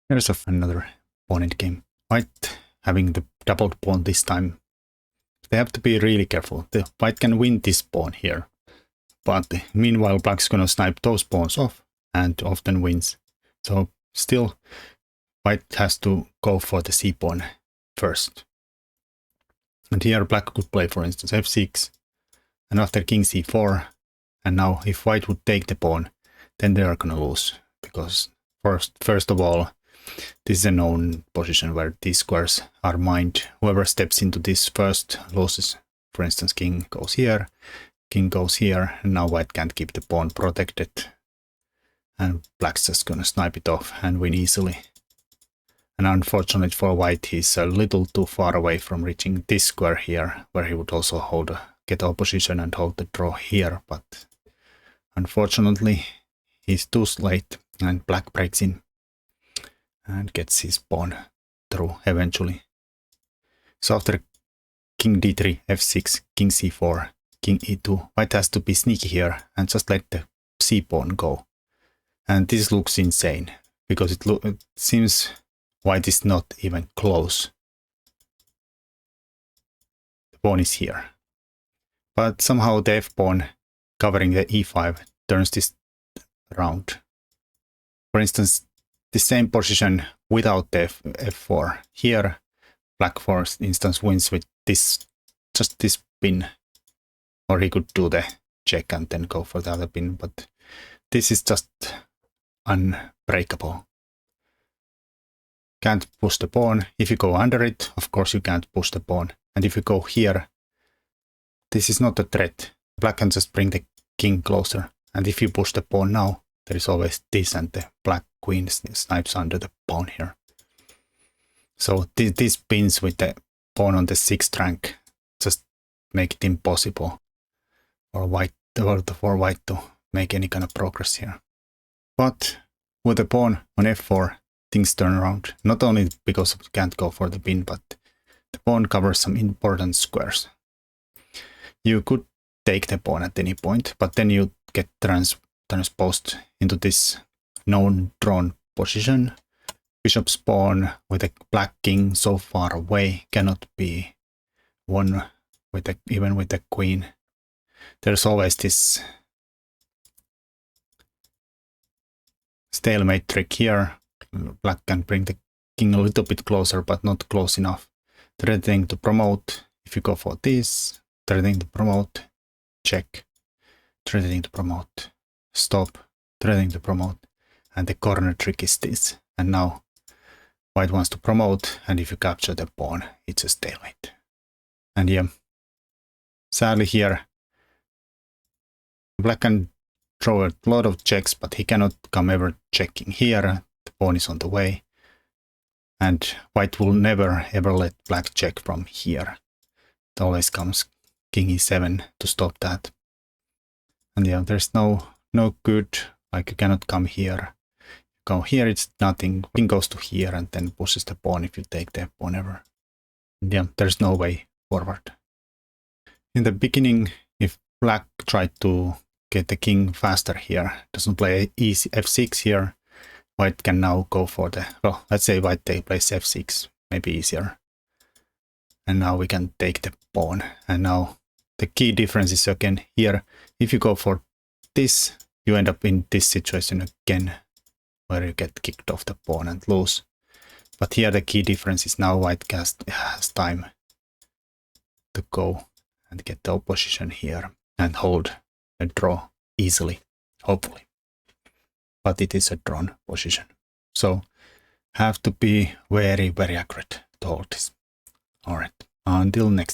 Here's another pawn endgame. White having the doubled pawn this time. They have to be really careful. The white can win this pawn here. But meanwhile, black's gonna snipe those pawns off and often wins. So still, white has to go for the c pawn first. And here black could play, for instance, f6. And after king c4. And now if white would take the pawn, then they are gonna lose. Because first of all, this is a known position where these squares are mined. Whoever steps into this first loses. For instance, king goes here, king goes here, and now white can't keep the pawn protected. And black's just gonna snipe it off and win easily. And unfortunately for white, he's a little too far away from reaching this square here, where he would also get opposition and hold the draw here. But unfortunately, he's too late, and black breaks in and gets his pawn through eventually. So after king d3, f6, king c4, king e2, white has to be sneaky here and just let the c pawn go. And this looks insane, because it seems white is not even close. The pawn is here. But somehow the f pawn covering the e5 turns this around. For instance, the same position without the f4. Here, black, for instance, wins with this, just this pin. Or he could do the check and then go for the other pin, but this is just unbreakable. Can't push the pawn. If you go under it, of course you can't push the pawn. And if you go here, this is not a threat. Black can just bring the king closer. And if you push the pawn now, there is always this, and the black queen snipes under the pawn here. So these pins with the pawn on the 6th rank just make it impossible for white to make any kind of progress here. But with the pawn on f4, things turn around. Not only because you can't go for the pin, but the pawn covers some important squares. You could take the pawn at any point, but then you get transposed into this known drawn position. Bishop's pawn with a black king so far away cannot be won even with the queen. There's always this stalemate trick here. Black can bring the king a little bit closer, but not close enough. Threatening to promote. If you go for this, threatening to promote, check. Threatening to promote, stop. Threatening to promote. And the corner trick is this. And now white wants to promote, and if you capture the pawn, it's a stalemate. And yeah, sadly here, black can throw a lot of checks, but he cannot come ever checking here. The pawn is on the way. And white will never ever let black check from here. It always comes king e7 to stop that. And yeah, there's no good, like you cannot come here. Go here, it's nothing. King goes to here and then pushes the pawn if you take the pawn ever. And yeah, there's no way forward. In the beginning, if black tried to get the king faster here, doesn't play easy f6 here, white can now go for the, well, let's say white plays f6, maybe easier. And now we can take the pawn. And now the key difference is again here, if you go for this, you end up in this situation again, where you get kicked off the pawn and lose. But here the key difference is now white has time to go and get the opposition here and hold a draw easily, hopefully. But it is a drawn position. So have to be very, very accurate to hold this. Alright, until next time.